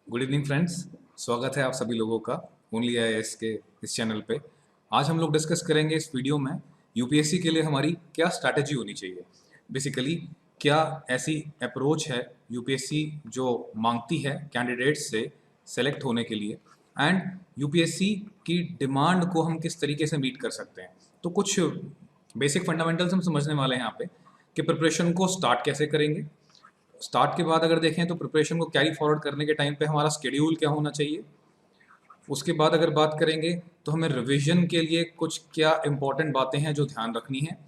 Good evening friends. स्वागत है आप सभी लोगों का ओनली आईएएस के इस चैनल पे। आज हम लोग डिस्कस करेंगे इस वीडियो में यूपीएससी के लिए हमारी क्या स्ट्रैटेजी होनी चाहिए। बेसिकली क्या ऐसी अप्रोच है यूपीएससी जो मांगती है कैंडिडेट्स से सेलेक्ट होने के लिए, एंड यूपीएससी की डिमांड को हम किस तरीके से मीट कर सकते हैं। तो कुछ बेसिक फंडामेंटल्स हम समझने वाले हैं यहाँ पे कि प्रिपरेशन को स्टार्ट कैसे करेंगे। स्टार्ट के बाद अगर देखें तो प्रिपरेशन को कैरी फॉरवर्ड करने के टाइम पे हमारा शेड्यूल क्या होना चाहिए। उसके बाद अगर बात करेंगे तो हमें रिवीजन के लिए कुछ क्या इंपॉर्टेंट बातें हैं जो ध्यान रखनी है।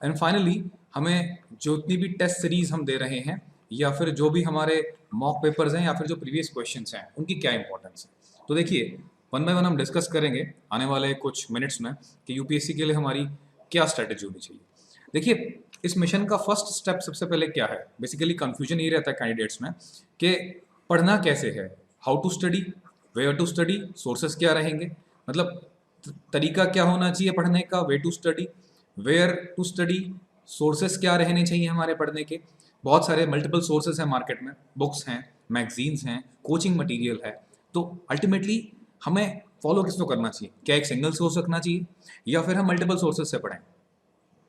एंड फाइनली हमें जितनी भी टेस्ट सीरीज हम दे रहे हैं या फिर जो भी हमारे मॉक पेपर्स हैं या फिर जो प्रीवियस क्वेश्चंस हैं उनकी क्या इंपॉर्टेंस है। तो देखिए वन बाय वन हम डिस्कस करेंगे आने वाले कुछ मिनट्स में कि यूपीएससी के लिए हमारी क्या स्ट्रेटेजी होनी चाहिए। देखिए इस मिशन का फर्स्ट स्टेप सबसे पहले क्या है, बेसिकली कंफ्यूजन ये रहता है कैंडिडेट्स में कि पढ़ना कैसे है, how to study, where to study, sources क्या रहेंगे, मतलब तरीका क्या होना चाहिए पढ़ने का, way to study, where to study, sources क्या रहने चाहिए हमारे पढ़ने के। बहुत सारे मल्टीपल सोर्सेस हैं मार्केट में, बुक्स हैं, मैगजीन्स हैं, कोचिंग मटेरियल है। तो अल्टीमेटली हमें फॉलो किसको करना चाहिए, क्या एक सिंगल सोर्स रखना चाहिए या फिर हम मल्टीपल सोर्सेस से पढ़ें,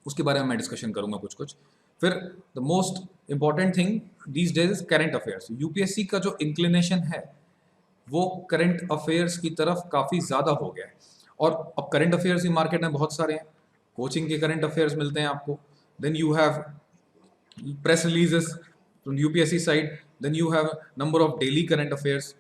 उसके बारे में मैं डिस्कशन करूंगा कुछ कुछ। फिर the most important thing these days is current affairs. UPSC का जो इंक्लिनेशन है वो करंट अफेयर्स की तरफ काफ़ी ज़्यादा हो गया है। और अब करंट अफेयर्स ही मार्केट में बहुत सारे हैं, कोचिंग के करंट अफेयर्स मिलते हैं आपको, then you have press releases from UPSC side, then you have number of daily current affairs,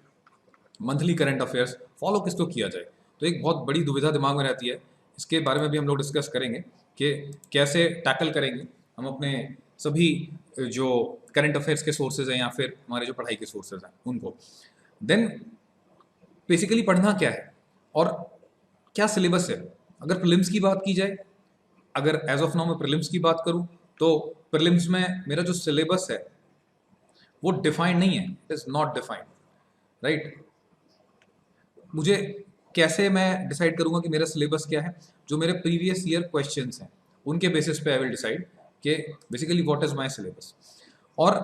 monthly current affairs. Follow किसको किया जाए, तो एक बहुत बड़ी दुविधा दिमाग में रहती है। इसके बारे में भी हम लोग डिस्कस करेंगे कि कैसे टैकल करेंगे हम अपने सभी जो करंट अफेयर्स के सोर्सेज हैं या फिर हमारे जो पढ़ाई के सोर्सेज हैं उनको। देन बेसिकली पढ़ना क्या है और क्या सिलेबस है। अगर प्रीलिम्स की बात की जाए, अगर एज ऑफ नाउ मैं प्रीलिम्स की बात करूं तो प्रीलिम्स में मेरा जो सिलेबस है वो डिफाइंड नहीं है, it is not defined, right. मुझे कैसे मैं डिसाइड करूंगा कि मेरा सिलेबस क्या है, जो मेरे प्रीवियस ईयर क्वेश्चंस हैं उनके बेसिस पे आई विल डिसाइड कि basically what is my syllabus. और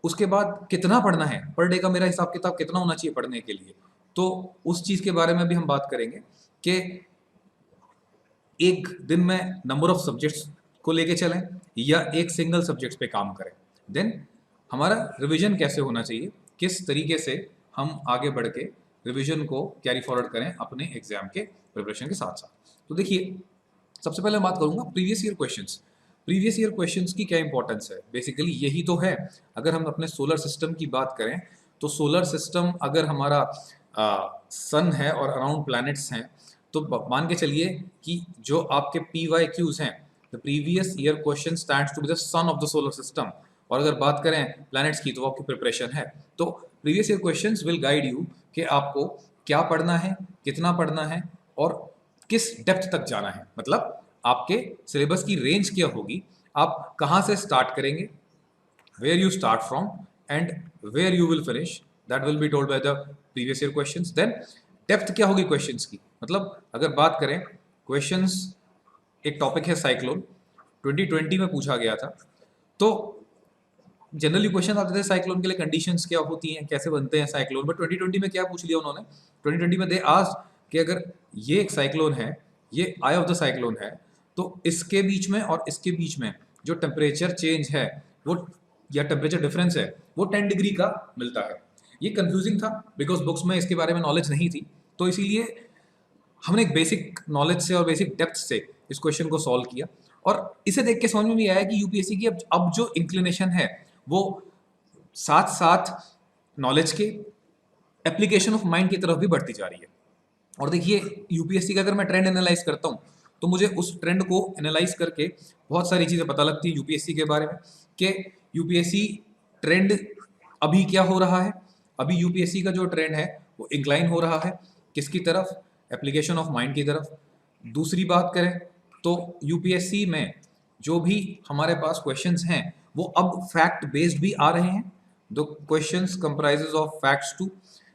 उसके बाद कितना पढ़ना है, पर डे का मेरा हिसाब किताब कितना होना चाहिए पढ़ने के लिए, तो उस चीज़ के बारे में भी हम बात करेंगे कि एक दिन में नंबर ऑफ सब्जेक्ट्स को लेके चलें या एक सिंगल सब्जेक्ट्स पे काम करें। देन हमारा रिवीजन कैसे होना चाहिए, किस तरीके से हम आगे बढ़ के रिवीजन को कैरी फॉरवर्ड करें अपने एग्जाम के प्रिपरेशन के साथ साथ। तो देखिए सबसे पहले मैं बात करूंगा previous year questions. Previous year questions की क्या इंपॉर्टेंस है, बेसिकली यही तो है। अगर हम अपने सोलर सिस्टम की बात करें तो सोलर सिस्टम अगर हमारा सन है और अराउंड प्लैनेट्स हैं, तो मान के चलिए कि जो आपके PYQs हैं, the previous year question stands to be the sun of the solar system. और अगर बात करें प्लैनेट्स की तो आपकी प्रिपरेशन है। तो previous year questions will guide you कि आपको क्या पढ़ना है, कितना पढ़ना है और किस डेप्थ तक जाना है, मतलब आपके सिलेबस की रेंज क्या होगी, आप कहाँ से स्टार्ट करेंगे, where you start from and where you will finish, that will be told by the previous year questions. Then depth क्या होगी क्वेश्चंस की, मतलब अगर बात करें क्वेश्चंस, एक टॉपिक है साइक्लोन, 2020 में पूछा गया था। तो जनरली क्वेश्चन आते थे साइक्लोन के लिए कंडीशंस क्या होती हैं, कैसे बनते हैं साइक्लोन, बट 2020 में क्या पूछ लिया उन्होंने, 2020 में दे आस्क्ड कि अगर ये एक साइक्लोन है, ये आई ऑफ द साइक्लोन है, तो इसके बीच में और इसके बीच में जो टेम्परेचर चेंज है वो या टेम्परेचर डिफरेंस है वो 10 डिग्री का मिलता है। ये कंफ्यूजिंग था बिकॉज बुक्स में इसके बारे में नॉलेज नहीं थी, तो इसीलिए हमने एक बेसिक नॉलेज से और बेसिक डेप्थ से इस क्वेश्चन को सॉल्व किया। और इसे देख के समझ में भी आया कि यूपीएससी की अब जो इंक्लिनेशन है वो साथ साथ नॉलेज के एप्लीकेशन ऑफ माइंड की तरफ भी बढ़ती जा रही है। और देखिए यूपीएससी का अगर मैं ट्रेंड एनालाइज करता हूँ तो मुझे उस ट्रेंड को एनालाइज करके बहुत सारी चीज़ें पता लगती है यूपीएससी के बारे में कि यूपीएससी ट्रेंड अभी क्या हो रहा है। अभी यूपीएससी का जो ट्रेंड है वो इंक्लाइन हो रहा है किसकी तरफ, एप्लीकेशन ऑफ माइंड की तरफ। दूसरी बात करें तो यूपीएससी में जो भी हमारे पास क्वेश्चंस हैं वो अब फैक्ट बेस्ड भी आ रहे हैं। The questions comprises of facts too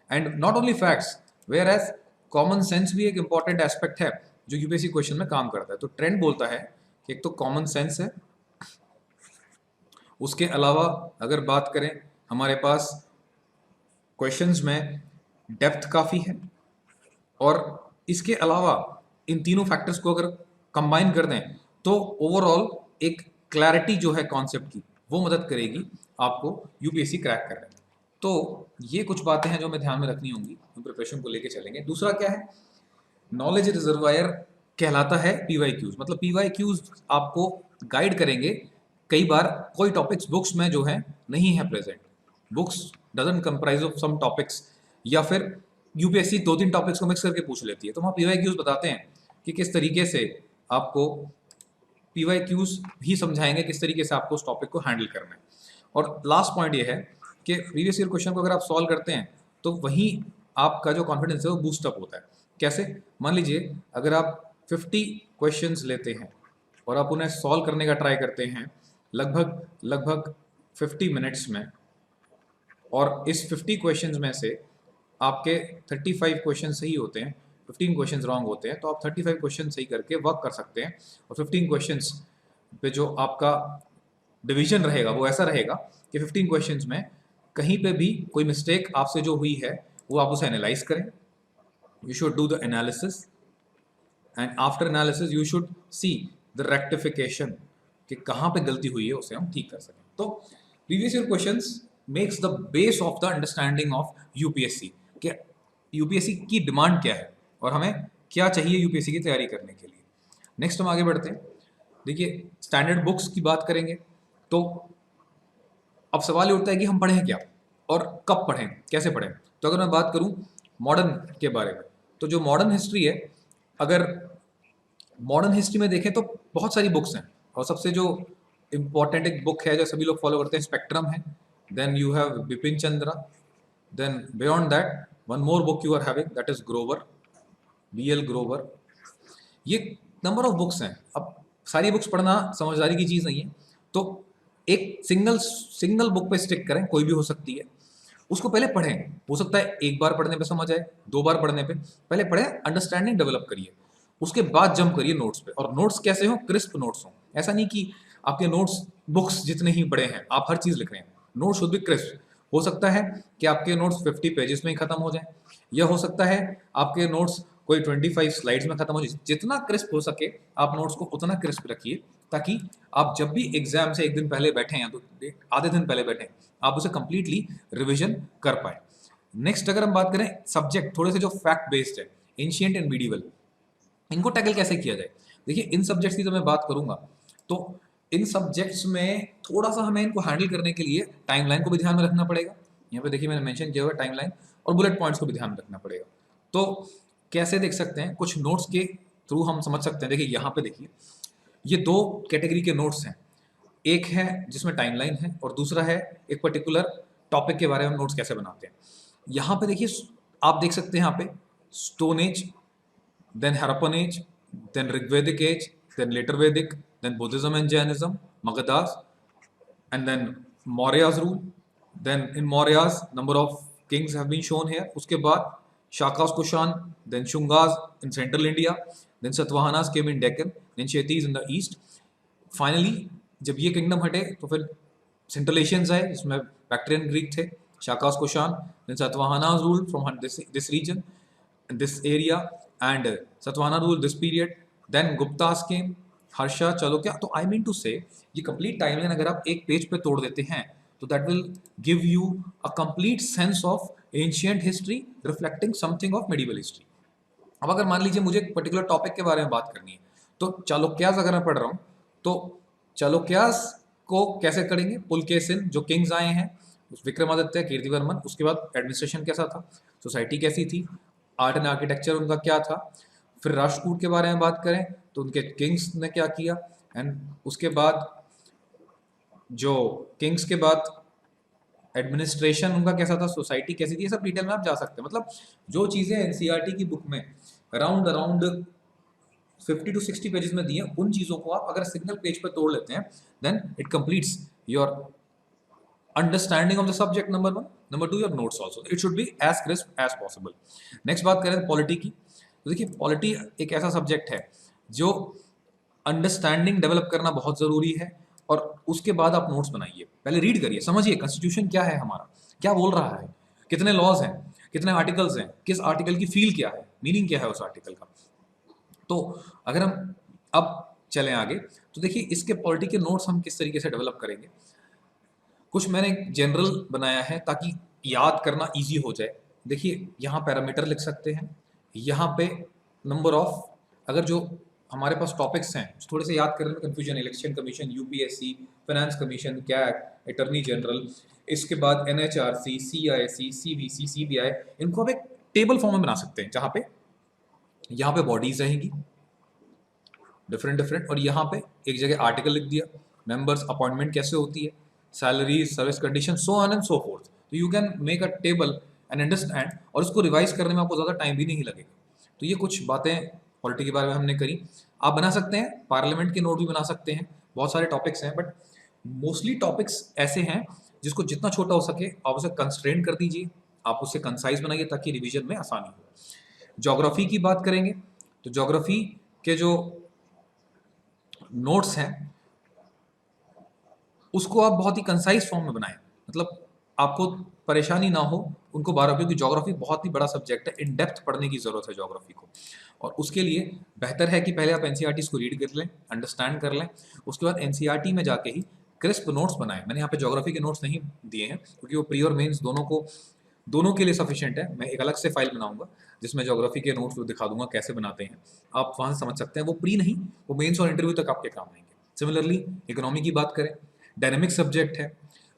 and not only facts, whereas common sense भी एक इंपॉर्टेंट एस्पेक्ट है जो यूपीएससी क्वेश्चन में काम करता है। तो ट्रेंड बोलता है कि एक तो कॉमन सेंस है, उसके अलावा अगर बात करें हमारे पास क्वेश्चंस में डेप्थ काफ़ी है, और इसके अलावा इन तीनों फैक्टर्स को अगर कंबाइन कर दें तो ओवरऑल एक क्लैरिटी जो है कॉन्सेप्ट की, वो मदद करेगी आपको यूपीएससी क्रैक करने में। तो ये कुछ बातें हैं जो हमें ध्यान में रखनी होंगी, हम प्रिपरेशन को लेके चलेंगे। दूसरा क्या है, नॉलेज रिजर्वायर कहलाता है पीवाईक्यूज। मतलब पीवाईक्यूज आपको गाइड करेंगे। कई बार कोई टॉपिक्स बुक्स में जो है नहीं है present, books doesn't comprise of some topics, या फिर यूपीएससी 2-3 टॉपिक्स को मिक्स करके पूछ लेती है, तो वहाँ पीवाईक्यूज बताते हैं कि किस तरीके से आपको पीवाईक्यूज भी समझाएंगे किस तरीके से आपको उस टॉपिक को हैंडल करना है। और लास्ट पॉइंट ये है कि प्रीवियस ईयर क्वेश्चन को अगर आप सॉल्व करते हैं तो वहीं आपका जो कॉन्फिडेंस है वो बूस्ट अप होता है। कैसे? मान लीजिए अगर आप 50 क्वेश्चंस लेते हैं और आप उन्हें सॉल्व करने का ट्राई करते हैं लगभग 50 मिनट्स में, और इस 50 क्वेश्चंस में से आपके 35 क्वेश्चन सही होते हैं, 15 क्वेश्चन रॉन्ग होते हैं, तो आप 35 क्वेश्चन सही करके वर्क कर सकते हैं। और 15 क्वेश्चंस पे जो आपका डिवीजन रहेगा वो ऐसा रहेगा कि 15 क्वेश्चंस में कहीं पे भी कोई मिस्टेक आपसे जो हुई है वो आप उसे एनालाइज करें। You should do the analysis, and after analysis you should see the rectification कि कहाँ पे गलती हुई है उसे हम ठीक कर सकें। तो previous year questions makes the base of the understanding of UPSC कि यूपीएससी की डिमांड क्या है और हमें क्या चाहिए यूपीएससी की तैयारी करने के लिए। नेक्स्ट हम आगे बढ़ते हैं। देखिए, स्टैंडर्ड बुक्स की बात करेंगे तो अब सवाल ये उठता है कि हम पढ़ें क्या और कब पढ़ें, कैसे पढ़ें। तो अगर मैं बात करूं मॉडर्न के बारे में, तो जो मॉडर्न हिस्ट्री है, अगर मॉडर्न हिस्ट्री में देखें तो बहुत सारी बुक्स हैं, और सबसे जो इम्पोर्टेंट एक बुक है जो सभी लोग फॉलो करते हैं, स्पेक्ट्रम है। Then you have Bipin Chandra, then beyond that one more book you are having, that is Grover, BL Grover. ये नंबर ऑफ बुक्स हैं। अब सारी बुक्स पढ़ना समझदारी की चीज़ नहीं है, तो एक सिंगल बुक पे स्टिक करें, कोई भी हो सकती है, उसको पहले पढ़ें। हो सकता है एक बार पढ़ने पे समझ आए, 2 बार पढ़ने पे, पहले पढ़ें, अंडरस्टैंडिंग डेवलप करिए, उसके बाद जंप करिए नोट्स पे। और नोट्स कैसे हो? क्रिस्प नोट्स हो। ऐसा नहीं कि आपके नोट्स बुक्स जितने ही बड़े हैं आप हर चीज़ लिख रहे हैं। Notes should be crisp. हो सकता है कि आपके नोट्स 50 पेजेस में ही खत्म हो जाए, या हो सकता है आपके नोट्स कोई 25 स्लाइड्स में खत्म हो जाए। जितना क्रिस्प हो सके आप नोट्स को उतना क्रिस्प रखिए, ताकि आप जब भी एग्जाम से एक दिन पहले बैठें या तो आधे दिन पहले बैठें, आप उसे कंप्लीटली रिविजन कर पाए। नेक्स्ट अगर हम बात करें सब्जेक्ट थोड़े से जो फैक्ट बेस्ड है, एंशिएंट एंड मीडिवल, इनको टैकल कैसे किया जाए। देखिए, इन सब्जेक्ट्स की तो मैं बात करूंगा, तो इन सब्जेक्ट्स में थोड़ा सा हमें इनको हैंडल करने के लिए टाइमलाइन को भी ध्यान में रखना पड़ेगा। यहाँ पे देखिए मैंने मेंशन किया हुआ है टाइमलाइन, और बुलेट पॉइंट्स को भी ध्यान में रखना पड़ेगा। तो कैसे देख सकते हैं, कुछ नोट्स के थ्रू हम समझ सकते हैं। देखिए यहाँ पे देखिए, ये 2 कैटेगरी के नोट्स हैं। एक है जिसमें टाइमलाइन है, और दूसरा है एक पर्टिकुलर टॉपिक के बारे में नोट्स कैसे बनाते हैं। यहाँ पे देखिए, आप देख सकते हैं यहाँ पे stone age, then Harappan age, then Rigvedic age, then later Vedic, then Buddhism and Jainism, Magadhas, and then Maurya's rule. Then in Maurya's, number of kings have been shown here. उसके बाद Shakas Kushan, then Shungas in central India, then Satavahanas came in Deccan, then Kshetris in the east. Finally, जब ये kingdom हटे तो फिर central Asians आए, जिसमें Bactrian Greek थे, Shakas Kushan, then Satavahanas ruled from this region, this area, and Satvana ruled this period. Then Guptas came, Harsha, Chalukya. तो I mean to say, ये complete timeline अगर आप एक पेज पे तोड़ देते हैं तो that will give you a complete sense of ancient history reflecting something of medieval history. अब अगर मान लीजिए मुझे एक पर्टिकुलर टॉपिक के बारे में बात करनी है, तो चालुक्यास अगर मैं पढ़ रहा हूँ तो चालुक्यास को कैसे करेंगे? पुलकेशिन जो किंग्स आए हैं, विक्रमादित्य, कीर्तिवर्मन, उसके बाद एडमिनिस्ट्रेशन कैसा था, सोसाइटी कैसी थी, आर्ट एंड आर्किटेक्चर उनका क्या था। फिर राष्ट्रकूट के बारे में बात करें तो उनके किंग्स ने क्या किया, एंड उसके बाद जो किंग्स के बाद एडमिनिस्ट्रेशन उनका कैसा था, सोसाइटी कैसी थी, ये सब डिटेल में आप जा सकते हैं। मतलब जो चीज़ें एनसीईआरटी की बुक में अराउंड 50 to 60 पेजेस में दी हैं, उन चीज़ों को आप अगर सिंगल पेज पर तोड़ लेते हैं, then it completes your understanding of the subject, number 1। Number 2, your notes also, it should be as crisp as possible. Next बात करें पॉलिटी की, तो देखिए पॉलिटी एक ऐसा सब्जेक्ट है जो अंडरस्टैंडिंग डेवलप करना बहुत ज़रूरी है, और उसके बाद आप नोट्स बनाइए। पहले रीड करिए, समझिए कॉन्स्टिट्यूशन क्या है हमारा, क्या बोल रहा है, कितने लॉज हैं, कितने आर्टिकल्स हैं, किस आर्टिकल की फील क्या है, मीनिंग क्या है उस आर्टिकल का। तो अगर हम अब चलें आगे तो देखिए इसके पॉलिटी के नोट्स हम किस तरीके से डेवलप करेंगे। कुछ मैंने जनरल बनाया है ताकि याद करना इजी हो जाए। देखिए यहाँ पैरामीटर लिख सकते हैं, यहाँ पे नंबर ऑफ, अगर जो हमारे पास टॉपिक्स हैं थोड़े से याद करने में confusion, election commission, UPSC, finance commission, CAT, attorney general, इसके बाद एनएचआरसी, सीआईएससी, सीवीसी, सीबीआई, इनको आप एक टेबल फॉर्म में बना सकते हैं जहाँ पे यहाँ पे बॉडीज रहेंगी डिफरेंट डिफरेंट, और यहाँ पे एक जगह आर्टिकल लिख दिया, मेंबर्स, अपॉइंटमेंट कैसे होती है, salaries, service condition, so on and so forth. तो you can make a table and understand, और इसको रिवाइज करने में आपको ज़्यादा टाइम भी नहीं लगेगा। तो ये कुछ बातें पॉलिटी के बारे में हमने करी। आप बना सकते हैं पार्लियामेंट के नोट भी बना सकते हैं, बहुत सारे टॉपिक्स हैं, बट मोस्टली टॉपिक्स ऐसे हैं जिसको जितना छोटा हो सके आप उसे कंस्ट्रेन कर दीजिए, आप उसे कंसाइज बनाइए ताकि रिवीजन में आसानी हो। ज्योग्राफी की बात करेंगे तो ज्योग्राफी के जो नोट्स हैं उसको आप बहुत ही कंसाइज फॉर्म में बनाएं, मतलब आपको परेशानी ना हो उनको बारह, क्योंकि ज्योग्राफी बहुत ही बड़ा सब्जेक्ट है, इन डेप्थ पढ़ने की जरूरत है ज्योग्राफी को। और उसके लिए बेहतर है कि पहले आप एनसीईआरटी को रीड कर लें, अंडरस्टैंड कर लें, उसके बाद एनसीईआरटी में जाके ही क्रिस्प नोट्स बनाएं। मैंने यहाँ पे ज्योग्राफी के नोट्स नहीं दिए हैं क्योंकि वो प्री और मेंस दोनों के लिए सफिशिएंट है। मैं एक अलग से फाइल बनाऊंगा जिसमें ज्योग्राफी के नोट्स दिखा दूंगा कैसे बनाते हैं, आप वहां से समझ सकते हैं। वो प्री नहीं, वो मेंस और इंटरव्यू तक आपके काम आएंगे। सिमिलरली इकोनॉमी की बात करें, डायनेमिक सब्जेक्ट है।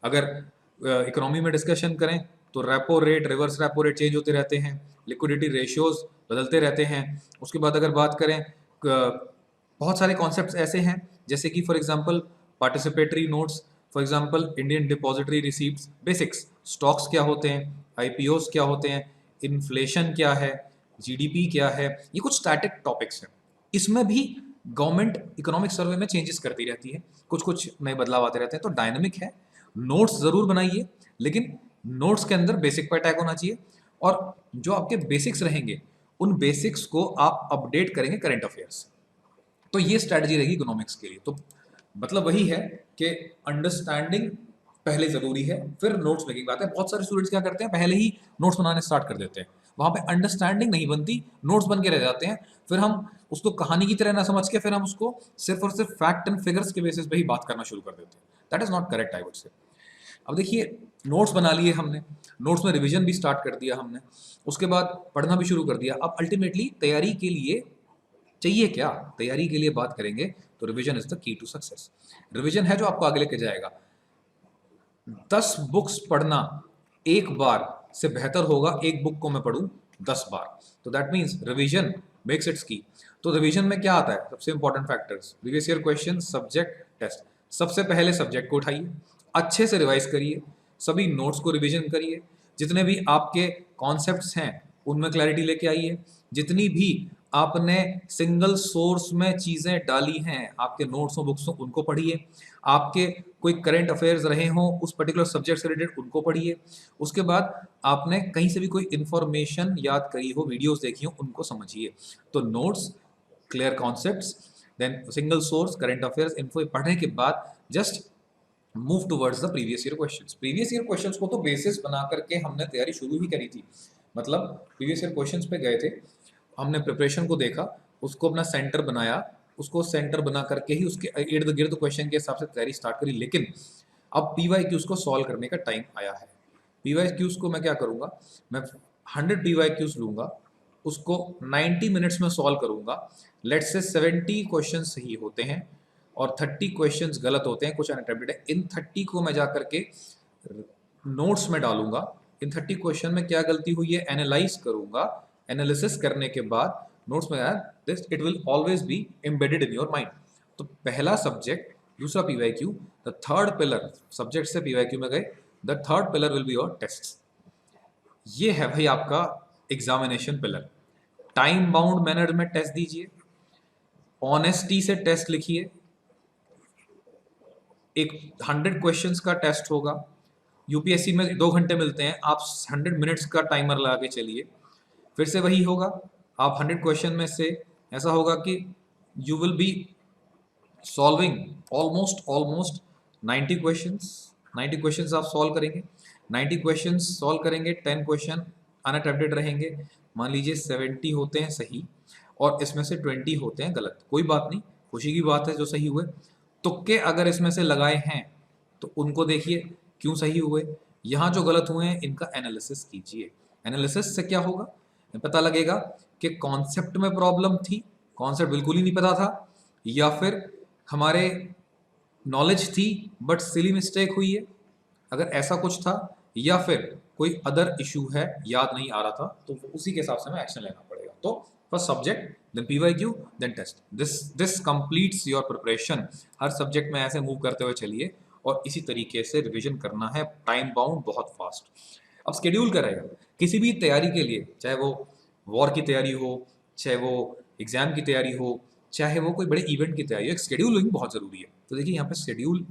अगर इकोनॉमी में डिस्कशन करें तो repo rate, reverse repo rate change होते रहते हैं, लिक्विडिटी रेशियोज बदलते रहते हैं। उसके बाद अगर बात करें बहुत सारे कॉन्सेप्ट्स ऐसे हैं जैसे कि for example participatory notes, for example Indian depository receipts, basics, stocks क्या होते हैं, आईपीओस क्या होते हैं, इन्फ्लेशन क्या है, जीडीपी क्या है, ये कुछ स्टैटिक टॉपिक्स हैं। इसमें भी गवर्नमेंट इकोनॉमिक सर्वे में चेंजेस करती रहती है, कुछ कुछ नए बदलाव आते रहते हैं, तो डायनामिक है। नोट्स जरूर बनाइए, लेकिन नोट्स के अंदर बेसिक पर टैग होना चाहिए, और जो आपके बेसिक्स रहेंगे उन बेसिक्स को आप अपडेट करेंगे करंट अफेयर्स। तो ये स्ट्रैटेजी रहेगी इकोनॉमिक्स के लिए। तो मतलब वही है कि अंडरस्टैंडिंग पहले जरूरी है, फिर नोट्स मेकिंग। बात है बहुत सारे स्टूडेंट्स क्या करते हैं, पहले ही नोट्स बनाने स्टार्ट कर देते हैं, वहां पे अंडरस्टैंडिंग नहीं बनती, नोट्स बन के रह जाते हैं, फिर हम उसको कहानी की तरह ना समझ के फिर हम उसको सिर्फ और सिर्फ फैक्ट एंड फिगर्स के बेसिस पे ही बात करना शुरू कर देते हैं। That is not correct, I would say. अब देखिए नोट्स बना लिए हमने, नोट्स में रिवीजन भी स्टार्ट कर दिया हमने, उसके बाद पढ़ना भी शुरू कर दिया। अब अल्टीमेटली तैयारी के लिए चाहिए क्या, तैयारी के लिए बात करेंगे तो revision is the key to success. Revision है जो आपको आगे लेके जाएगा। 10 बुक्स पढ़ना एक बार से बेहतर होगा एक बुक को मैं पढ़ूं 10 बार। तो that means revision makes its key. तो रिवीजन में क्या आता है, सबसे important factors, previous year question, subject, test. सबसे पहले सब्जेक्ट को उठाइए, अच्छे से रिवाइज करिए, सभी नोट्स को रिवीजन करिए, जितने भी आपके कॉन्सेप्ट्स हैं उनमें क्लैरिटी लेके आइए, जितनी भी आपने सिंगल सोर्स में चीजें डाली हैं आपके नोट्स और बुक्स उनको पढ़िए, आपके कोई करंट अफेयर्स रहे हों उस पर्टिकुलर सब्जेक्ट से रिलेटेड उनको पढ़िए, उसके बाद आपने कहीं से भी कोई इंफॉर्मेशन याद करी हो, वीडियोस देखी हो, उनको समझिए। तो notes, clear concepts, then single source, current affairs, इनको पढ़ने के बाद just move towards the previous year questions. Previous year questions को तो बेसिस बना करके हमने तैयारी शुरू ही करी थी, मतलब प्रीवियस ईयर क्वेश्चंस पे गए थे, हमने प्रिपरेशन को देखा, उसको अपना सेंटर बनाया, उसको सेंटर बना करके ही उसके इर्द गिर्द क्वेश्चन के हिसाब से तैयारी स्टार्ट करी। लेकिन अब पीवाईक्यूज को सॉल्व करने का टाइम आया है। पीवाईक्यूज को मैं क्या करूंगा, मैं 100 पीवाईक्यूज लूंगा, उसको 90 मिनट्स में सॉल्व करूंगा। लेट्स से 70 क्वेश्चन सही होते हैं और 30 क्वेश्चंस गलत होते हैं, कुछ अनअटेम्प्टेड है। इन 30 को मैं जा करके नोट्स में डालूंगा, इन 30 क्वेश्चन में क्या गलती हुई है एनालाइज करूंगा, एनालिसिस करने के बाद नोट्स में this it will always be embedded in your mind. तो पहला सब्जेक्ट, दूसरा PYQ, the third pillar, subject से पीवाईक्यू में गए, the third pillar will be your test. ये है भाई आपका examination pillar. Time bound manner में टेस्ट दीजिए, ऑनेस्टी से टेस्ट लिखिए, एक 100 क्वेश्चंस का टेस्ट होगा। यूपीएससी में 2 घंटे मिलते हैं, आप 100 मिनट्स का टाइमर लगा के चलिए, फिर से वही होगा। आप 100 क्वेश्चन में से ऐसा होगा कि you will be solving almost 90 questions, 90 questions आप सॉल्व करेंगे। 90 क्वेश्चन सॉल्व करेंगे, 10 क्वेश्चन अनअटेम्प्टेड रहेंगे, मान लीजिए 70 होते हैं सही और इसमें से 20 होते हैं गलत। कोई बात नहीं, खुशी की बात है जो सही हुए। तुक्के अगर इसमें से लगाए हैं तो उनको देखिए क्यों सही हुए। यहाँ जो गलत हुए हैं इनका एनालिसिस कीजिए। एनालिसिस से क्या होगा, पता लगेगा कि कॉन्सेप्ट में प्रॉब्लम थी, कॉन्सेप्ट बिल्कुल ही नहीं पता था, या फिर हमारे नॉलेज थी बट सिली मिस्टेक हुई है, अगर ऐसा कुछ था, या फिर कोई अदर इशू है याद नहीं आ रहा था, तो उसी के हिसाब से हमें एक्शन लेना पड़ेगा। तो first subject, then PYQ, then test. This completes your preparation. हर सब्जेक्ट में ऐसे मूव करते हुए चलिए और इसी तरीके से रिवीजन करना है, टाइम बाउंड, बहुत फास्ट। अब शेड्यूल क्या रहेगा किसी भी तैयारी के लिए, चाहे वो वॉर की तैयारी हो, चाहे वो एग्जाम की तैयारी हो, चाहे वो कोई बड़े इवेंट की तैयारी हो, एक शेड्यूलिंग बहुत ज़रूरी है। तो देखिए यहाँ पे शेड्यूल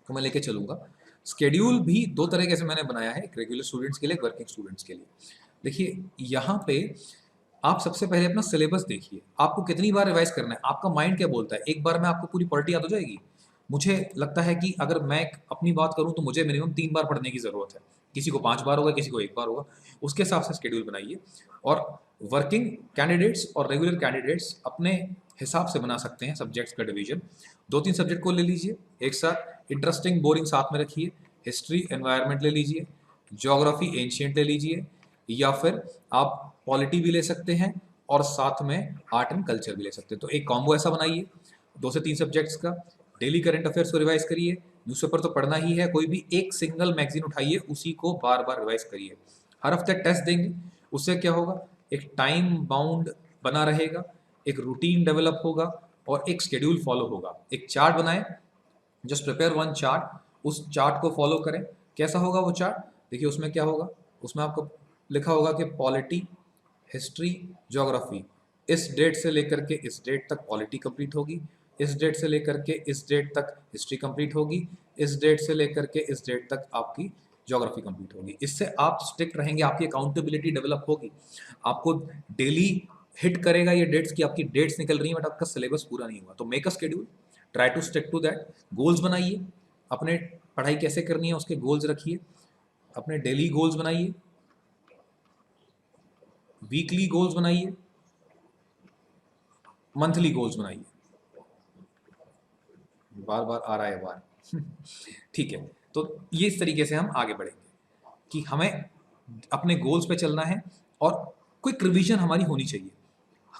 को मैं लेके चलूँगा। शेड्यूल भी दो तरीके से मैंने बनाया है, एक रेगुलर स्टूडेंट्स के लिए, एक वर्किंग स्टूडेंट्स के लिए। देखिए यहाँ पे आप सबसे पहले अपना सिलेबस देखिए, आपको कितनी बार रिवाइज करना है, आपका माइंड क्या बोलता है। एक बार में आपको पूरी पॉलिटी याद हो जाएगी? मुझे लगता है कि अगर मैं अपनी बात करूं तो मुझे मिनिमम 3 बार पढ़ने की ज़रूरत है, किसी को 5 बार होगा, किसी को 1 बार होगा। उसके हिसाब से शेड्यूल बनाइए। और वर्किंग कैंडिडेट्स और रेगुलर कैंडिडेट्स अपने हिसाब से बना सकते हैं सब्जेक्ट्स का डिवीजन। 2-3 सब्जेक्ट को ले लीजिए एक साथ, इंटरेस्टिंग बोरिंग साथ में रखिए। हिस्ट्री एनवायरनमेंट ले लीजिए, ज्योग्राफी एंशिएंट ले लीजिए, या फिर आप पॉलिटी भी ले सकते हैं और साथ में आर्ट एंड कल्चर भी ले सकते हैं। तो एक कॉम्बो ऐसा बनाइए 2 से 3 सब्जेक्ट्स का। डेली करंट अफेयर्स को रिवाइज करिए, न्यूज़पेपर तो पढ़ना ही है, कोई भी एक सिंगल मैगजीन उठाइए, उसी को बार बार रिवाइज करिए। हर हफ्ते टेस्ट देंगे, उससे क्या होगा, एक टाइम बाउंड बना रहेगा, एक रूटीन डेवलप होगा और एक शेड्यूल फॉलो होगा। एक चार्ट बनाएं, जस्ट प्रिपेयर वन चार्ट, उस चार्ट को फॉलो करें। कैसा होगा वो चार्ट, देखिए उसमें क्या होगा, उसमें आपको लिखा होगा कि पॉलिटी, हिस्ट्री, ज्योग्राफी, इस डेट से लेकर के इस डेट तक पॉलिटी कंप्लीट होगी, इस डेट से लेकर के इस डेट तक हिस्ट्री कंप्लीट होगी, इस डेट से लेकर के इस डेट तक आपकी ज्योग्राफी कंप्लीट होगी। इससे आप स्ट्रिक्ट रहेंगे, आपकी अकाउंटेबिलिटी डेवलप होगी, आपको डेली हिट करेगा ये डेट्स की आपकी डेट्स निकल रही हैं बट आपका सिलेबस पूरा नहीं हुआ। तो make a schedule, try to stick to that. Goals बनाइए, अपने पढ़ाई कैसे करनी है उसके गोल्स रखिए, अपने डेली गोल्स बनाइए, वीकली गोल्स बनाइए, मंथली गोल्स बनाइए। बार बार आ रहा है बार ठीक है, तो ये इस तरीके से हम आगे बढ़ेंगे कि हमें अपने गोल्स पे चलना है और क्विक रिवीजन हमारी होनी चाहिए।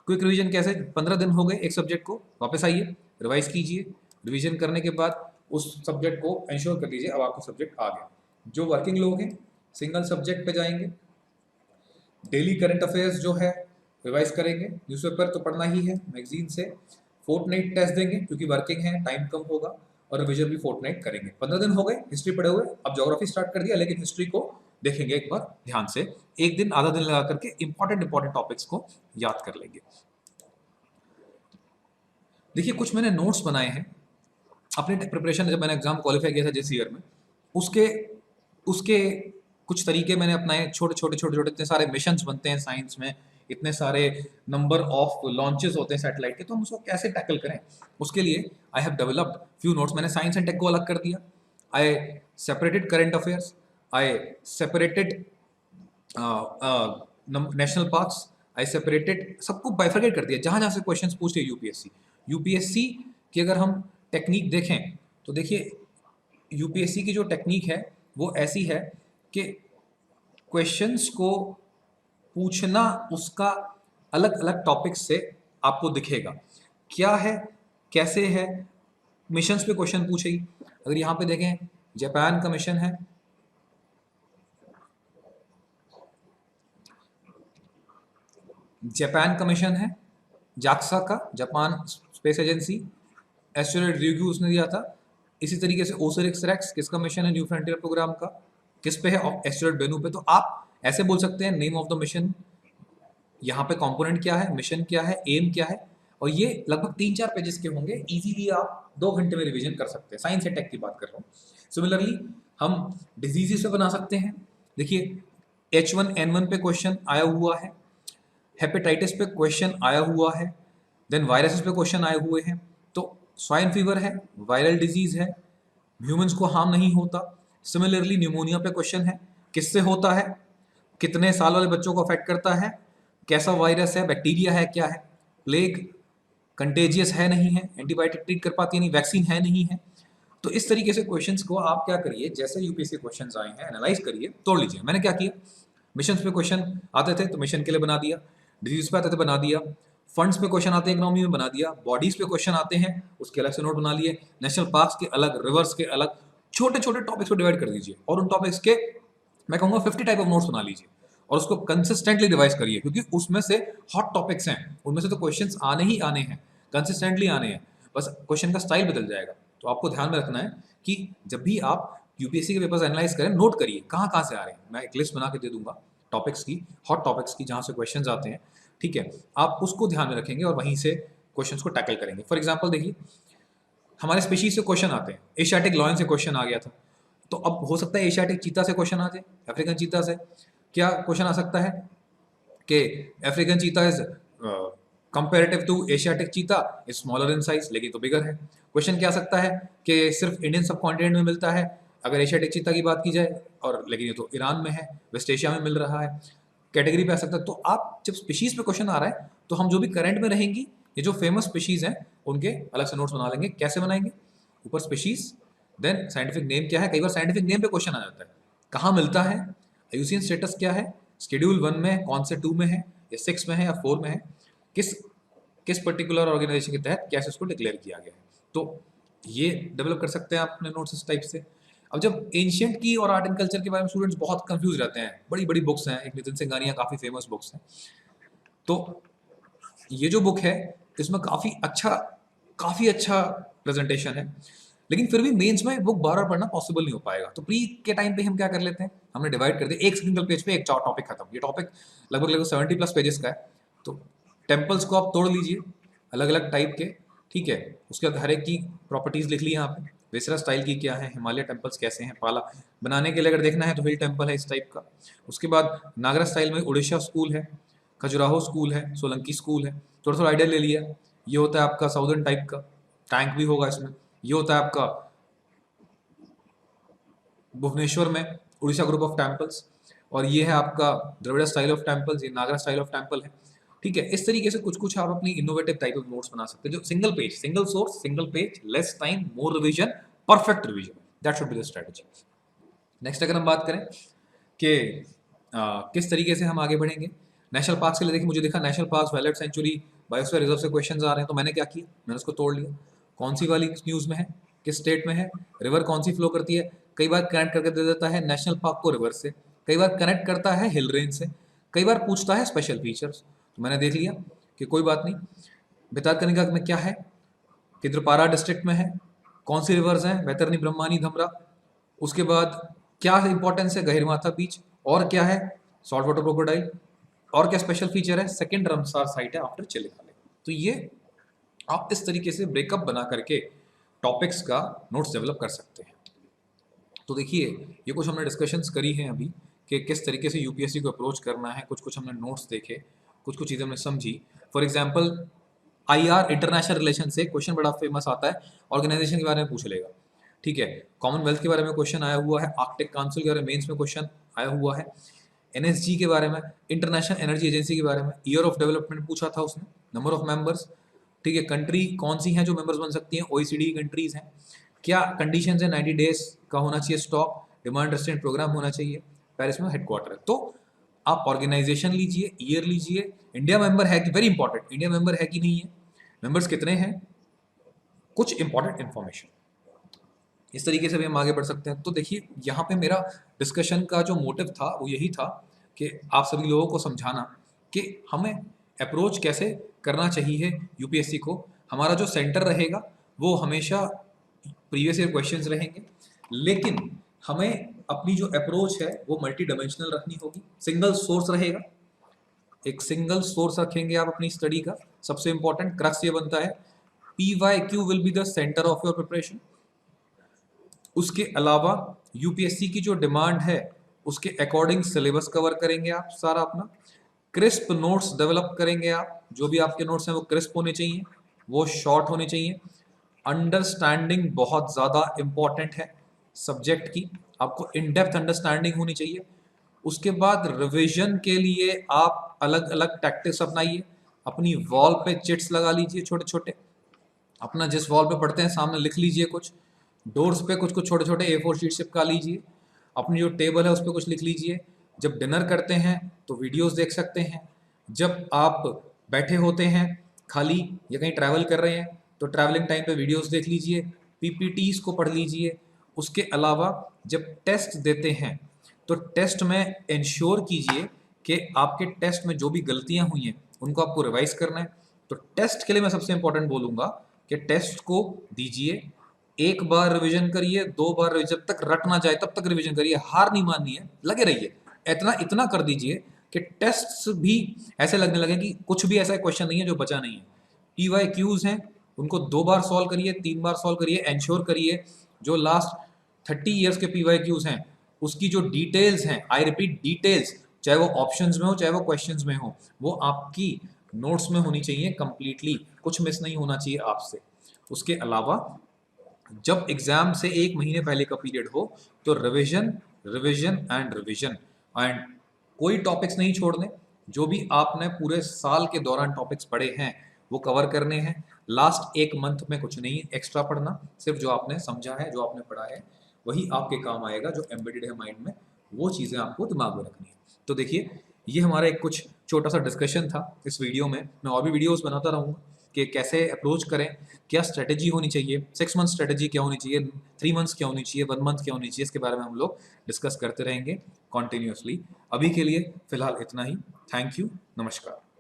क्विक रिवीजन कैसे, 15 दिन हो गए एक सब्जेक्ट को, वापस आइए, रिवाइज कीजिए, रिवीजन करने के बाद उस सब्जेक्ट को इंश्योर कर लीजिए अब आपको सब्जेक्ट आ गया। जो वर्किंग लोग हैं सिंगल सब्जेक्ट पे जाएंगे, डेली करंट अफेयर्स जो है रिवाइज करेंगे, न्यूज़पेपर तो पढ़ना ही है मैगजीन से, फोर्टनाइट टेस्ट देंगे क्योंकि वर्किंग है, टाइम कम होगा, और रिविजन भी फोर्टनाइट करेंगे। 15 दिन हो गए हिस्ट्री पढ़े हुए, अब ज्योग्राफी स्टार्ट कर दिया, लेकिन हिस्ट्री को देखेंगे एक बार ध्यान से, एक दिन आधा दिन लगा करके इंपॉर्टेंट टॉपिक्स को याद कर लेंगे। देखिए कुछ मैंने नोट्स बनाए हैं अपने प्रिपरेशन, जब मैंने एग्जाम क्वालिफाई किया था जिस ईयर में, उसके उसके कुछ तरीके मैंने अपनाए। छोटे छोटे छोटे छोटे इतने सारे मिशंस बनते हैं साइंस में, इतने सारे नंबर ऑफ लॉन्चेस होते हैं सैटेलाइट के, तो हम उसको कैसे टैकल करें, उसके लिए I have developed few notes. मैंने साइंस एंड टेक को अलग कर दिया, आई सेपरेटेड करंट अफेयर्स, आई सेपरेटेड नेशनल पार्क्स, आई सेपरेटेड, सबको बाइफरकेट कर दिया जहाँ जहाँ से क्वेश्चंस पूछते हैं यूपीएससी। यूपीएससी की अगर हम टेक्निक देखें तो देखिए यूपीएससी की जो टेक्निक है वो ऐसी है कि क्वेश्चंस को पूछना उसका अलग अलग टॉपिक से आपको दिखेगा, क्या है कैसे है, मिशंस पे क्वेश्चन पूछेगी। अगर यहाँ पे देखें जापान का मिशन है, जापान का मिशन है, जाक्सा का, Japan space agency, astronaut review उसने दिया था। इसी तरीके से ओसिरिस रेक्स किसका मिशन है, न्यू फ्रंटियर प्रोग्राम का, किस पे है, एस्ट्रोनॉट बेनू पे। तो आप ऐसे बोल सकते हैं नेम ऑफ द मिशन, यहाँ पे कंपोनेंट क्या है, मिशन क्या है, एम क्या है, और ये लगभग 3-4 पेजेस के होंगे, इजीली आप 2 घंटे में रिवीजन कर सकते हैं। साइंस एंड टेक की बात कर रहा हूँ। सिमिलरली हम डिजीजेस पे बना सकते हैं। देखिए H1N1 पे क्वेश्चन आया हुआ है, हेपेटाइटिस पे क्वेश्चन आया हुआ है, देन वायरसेस पे क्वेश्चन आए हुए हैं। तो स्वाइन फीवर है, वायरल डिजीज है, ह्यूमंस को हार्म नहीं होता, सिमिलरली न्यूमोनिया पे क्वेश्चन है, किससे होता है, कितने साल वाले बच्चों को अफेक्ट करता है, कैसा वायरस है, बैक्टीरिया है, क्या है, प्लेग कंटेजियस है नहीं है, एंटीबायोटिक ट्रीट कर पाती है नहीं, वैक्सीन है नहीं है। तो इस तरीके से क्वेश्चंस को आप क्या करिए, जैसे यूपीएससी क्वेश्चंस आए हैं एनालाइज करिए, तोड़ लीजिए। मैंने क्या किया, मिशन पे क्वेश्चन आते थे तो मिशन के लिए बना दिया, डिजीज पे आते थे बना दिया, फंड्स पे क्वेश्चन आते हैं इकोनॉमी में बना दिया, बॉडीज पे क्वेश्चन आते हैं उसके अलग से नोट बना लिए, नेशनल पार्क्स के अलग, रिवर्स के अलग, छोटे छोटे टॉपिक्स को डिवाइड कर दीजिए और उन टॉपिक्स के मैं कहूँगा 50 टाइप ऑफ नोट्स बना लीजिए और उसको कंसिस्टेंटली रिवाइज करिए, क्योंकि उसमें से हॉट टॉपिक्स हैं, उनमें से तो क्वेश्चंस आने ही आने हैं, कंसिस्टेंटली आने हैं, बस क्वेश्चन का स्टाइल बदल जाएगा। तो आपको ध्यान में रखना है कि जब भी आप यूपीएससी के पेपर्स एनालाइज करें, नोट करिए कहाँ कहाँ से आ रहे हैं। मैं एक लिस्ट बना के दे दूंगा टॉपिक्स की, हॉट टॉपिक्स की, जहाँ से क्वेश्चंस आते हैं, ठीक है, आप उसको ध्यान में रखेंगे और वहीं से क्वेश्चंस को टैकल करेंगे। फॉर एग्जाम्पल देखिए, हमारे स्पीशीज से क्वेश्चन आते हैं, एशियाटिक लॉयन से क्वेश्चन आ गया था, तो अब हो सकता है एशियाटिक चीता से क्वेश्चन आ जाए, अफ्रीकन चीता से क्या क्वेश्चन आ सकता है कि African cheetah is comparative to Asiatic cheetah is smaller in size, लेकिन तो बिगर है। क्वेश्चन क्या आ सकता है कि सिर्फ इंडियन सब कॉन्टिनेंट में मिलता है अगर एशियाटिक चीता की बात की जाए, और लेकिन ये तो ईरान में है, वेस्ट एशिया में मिल रहा है, कैटेगरी पे आ सकता है। तो आप जब स्पीशीज पे क्वेश्चन आ रहा है तो हम जो भी करंट में रहेंगी, ये जो फेमस स्पीशीज हैं उनके अलग से नोट्स बना लेंगे। कैसे बनाएंगे, ऊपर स्पीशीज, देन साइंटिफिक नेम क्या है, कई बार साइंटिफिक नेम पे क्वेश्चन आ जाता है, कहाँ मिलता है, आईयूसीएन स्टेटस क्या है, शेड्यूल 1 में है, कौन से 2 में है, या 6 में है, या 4 में है, किस किस पर्टिकुलर ऑर्गेनाइजेशन के तहत कैसे उसको डिक्लेयर किया गया है। तो ये डेवलप कर सकते हैं आप अपने नोट्स इस टाइप से। अब जब एंशियंट की और आर्ट एंड कल्चर के बारे में स्टूडेंट्स बहुत कंफ्यूज रहते हैं, बड़ी बड़ी बुक्स हैं, एक नितिन सिंघानिया काफ़ी फेमस बुक्स हैं, तो ये जो बुक है इसमें काफ़ी अच्छा प्रेजेंटेशन है, लेकिन फिर भी मेंस में बुक बार बार पढ़ना पॉसिबल नहीं हो पाएगा। तो प्री के टाइम पे हम क्या कर लेते हैं, हमने डिवाइड कर दिया, एक सिंगल पेज पे एक टॉपिक खत्म। ये टॉपिक लगभग लगभग 70+ पेजेस का है, तो टेम्पल्स को आप तोड़ लीजिए अलग अलग टाइप के, ठीक है, उसके बाद हर एक की प्रॉपर्टीज लिख ली यहाँ पे, वेसरा स्टाइल की क्या है, हिमालय टेम्पल्स कैसे हैं, पाला बनाने के लिए अगर देखना है तो हिल टेम्पल है इस टाइप का। उसके बाद नागरा स्टाइल में उड़ीसा स्कूल है, खजुराहो स्कूल है, सोलंकी स्कूल है, थोड़ा थोड़ा आइडिया ले लिया। ये होता है आपका साउदर्न टाइप का, टैंक भी होगा इसमें। ये होता है आपका भुवनेश्वर में उड़ीसा ग्रुप ऑफ टेम्पल्स, और ये है आपका द्रविड़ स्टाइल ऑफ टेम्पल्स, ये नागरा स्टाइल ऑफ टेम्पल है, ठीक है। इस तरीके से कुछ कुछ आप अपनी इनोवेटिव टाइप ऑफ नोट्स बना सकते हैं, जो single page, single source, single page, less time, more revision, perfect revision, that should be the strategy. Next अगर हम बात करें कि किस तरीके से हम आगे बढ़ेंगे, नेशनल पार्क के लिए देखिए, मुझे देखा national park, wild sanctuary, biosphere reserve से क्वेश्चंस आ रहे हैं, तो मैंने क्या किया, मैंने उसको तोड़ लिया, कौन सी वाली न्यूज़ में है, किस स्टेट में है, रिवर कौन सी फ्लो करती है, कई बार कनेक्ट करके दे देता है नेशनल पार्क को रिवर से, कई बार कनेक्ट करता है हिल रेंज से, कई बार पूछता है स्पेशल फीचर्स। तो मैंने देख लिया कि कोई बात नहीं, भितरकनिका में क्या है, किद्रपारा डिस्ट्रिक्ट में है, कौन सी रिवर्स हैं, वैतरनी, ब्रह्मानी, धमरा, उसके बाद क्या इंपॉर्टेंस है गहिरमाथा बीच, और क्या है सॉल्ट वाटर क्रोकोडाइल, और क्या स्पेशल फीचर है, सेकंड रमसार साइट है आफ्टर चिलिकाले। तो ये आप इस तरीके से ब्रेकअप बना करके टॉपिक्स का नोट्स डेवलप कर सकते हैं। तो देखिए, ये कुछ हमने डिस्कशंस करी हैं अभी कि किस तरीके से यूपीएससी को अप्रोच करना है, कुछ कुछ हमने नोट्स देखे, कुछ कुछ चीज़ें हमने समझी। For example IR international relation से क्वेश्चन बड़ा फेमस आता है, ऑर्गेनाइजेशन के बारे में पूछ लेगा, ठीक है, कॉमनवेल्थ के बारे में क्वेश्चन आया हुआ है, आर्कटिक काउंसिल के बारे में मेंस में क्वेश्चन आया हुआ है, NSG के बारे में, इंटरनेशनल एनर्जी एजेंसी के बारे में, ईयर ऑफ डेवलपमेंट पूछा था उसने, नंबर ऑफ मेंबर्स, ठीक है, कंट्री कौन सी हैं जो मेंबर्स बन सकती हैं, OECD कंट्रीज हैं, क्या कंडीशंस है, 90 डेज का होना चाहिए स्टॉक, डिमांड रेस्ट्रेंट प्रोग्राम होना चाहिए, पेरिस में हेडक्वार्टर है। तो आप ऑर्गेनाइजेशन लीजिए, ईयर लीजिए, इंडिया मेंबर है कि, वेरी इंपॉर्टेंट, इंडिया मेंबर है कि नहीं है, मेंबर्स कितने हैं, कुछ इंपॉर्टेंट इंफॉर्मेशन, इस तरीके से भी हम आगे बढ़ सकते हैं। तो देखिए, यहाँ पे मेरा डिस्कशन का जो मोटिव था वो यही था कि आप सभी लोगों को समझाना कि हमें अप्रोच कैसे करना चाहिए यूपीएससी को। हमारा जो सेंटर रहेगा वो हमेशा प्रीवियस ईयर क्वेश्चंस रहेंगे, लेकिन हमें अपनी जो अप्रोच है वो मल्टी डायमेंशनल रखनी होगी, सिंगल सोर्स रहेगा, एक सिंगल सोर्स रखेंगे आप अपनी स्टडी का। सबसे इंपॉर्टेंट क्रक्स ये बनता है, PYQ will be the centre of your preparation. उसके अलावा यूपीएससी की जो डिमांड है उसके अकॉर्डिंग सिलेबस कवर करेंगे आप सारा अपना, क्रिस्प नोट्स डेवलप करेंगे आप, जो भी आपके नोट्स हैं वो क्रिस्प होने चाहिए, वो शॉर्ट होने चाहिए, अंडरस्टैंडिंग बहुत ज़्यादा इंपॉर्टेंट है सब्जेक्ट की, आपको इन डेप्थ अंडरस्टैंडिंग होनी चाहिए। उसके बाद रिवीजन के लिए आप अलग अलग टैक्टिक्स अपनाइए। अपनी वॉल पे चिट्स लगा लीजिए छोटे छोटे, अपना जिस वॉल पे पढ़ते हैं सामने लिख लीजिए कुछ, डोर्स पे कुछ कुछ छोटे छोटे A4 शीट चिपका लीजिए, अपनी जो टेबल है उस पर कुछ लिख लीजिए। जब डिनर करते हैं तो वीडियोस देख सकते हैं, जब आप बैठे होते हैं खाली या कहीं ट्रैवल कर रहे हैं तो ट्रैवलिंग टाइम पे वीडियोस देख लीजिए, PPTs को पढ़ लीजिए। उसके अलावा जब टेस्ट देते हैं तो टेस्ट में इंश्योर कीजिए कि आपके टेस्ट में जो भी गलतियां हुई हैं उनको आपको रिवाइज करना है। तो टेस्ट के लिए मैं सबसे इंपॉर्टेंट बोलूंगा कि टेस्ट को दीजिए, एक बार रिवीजन करिए, 2 बार रिवीजन, जब तक रट ना जाए तब तक रिवीजन करिए, हार नहीं माननी है, लगे रहिए। इतना इतना कर दीजिए कि टेस्ट भी ऐसे लगने लगे कि कुछ भी ऐसा क्वेश्चन नहीं है जो बचा नहीं है। PYQs हैं उनको 2 बार सॉल्व करिए, 3 बार सॉल्व करिए, इंश्योर करिए जो लास्ट 30 ईयर्स के PYQs हैं उसकी जो डिटेल्स हैं, आई रिपीट डिटेल्स, चाहे वो ऑप्शंस में हो चाहे वो क्वेश्चंस में हो, वो आपकी नोट्स में होनी चाहिए कंप्लीटली, कुछ मिस नहीं होना चाहिए आपसे। उसके अलावा जब एग्जाम से 1 महीने पहले का पीरियड हो तो revision revision and revision, and कोई टॉपिक्स नहीं छोड़ने। जो भी आपने पूरे साल के दौरान टॉपिक्स पढ़े हैं वो कवर करने हैं। लास्ट 1 मंथ में कुछ नहीं एक्स्ट्रा पढ़ना, सिर्फ जो आपने समझा है, जो आपने पढ़ा है वही आपके काम आएगा, जो एम्बेडेड है माइंड में वो चीज़ें आपको दिमाग में रखनी है। तो देखिए, ये हमारा एक कुछ छोटा सा डिस्कशन था इस वीडियो में। मैं और भी वीडियोस बनाता रहूँगा कि कैसे अप्रोच करें, क्या स्ट्रेटेजी होनी चाहिए, 6 मंथ स्ट्रेटेजी क्या होनी चाहिए, 3 मंथ्स क्या होनी चाहिए, 1 मंथ क्या होनी चाहिए, इसके बारे में हम लोग डिस्कस करते रहेंगे कॉन्टिन्यूसली। अभी के लिए फिलहाल इतना ही। थैंक यू, नमस्कार।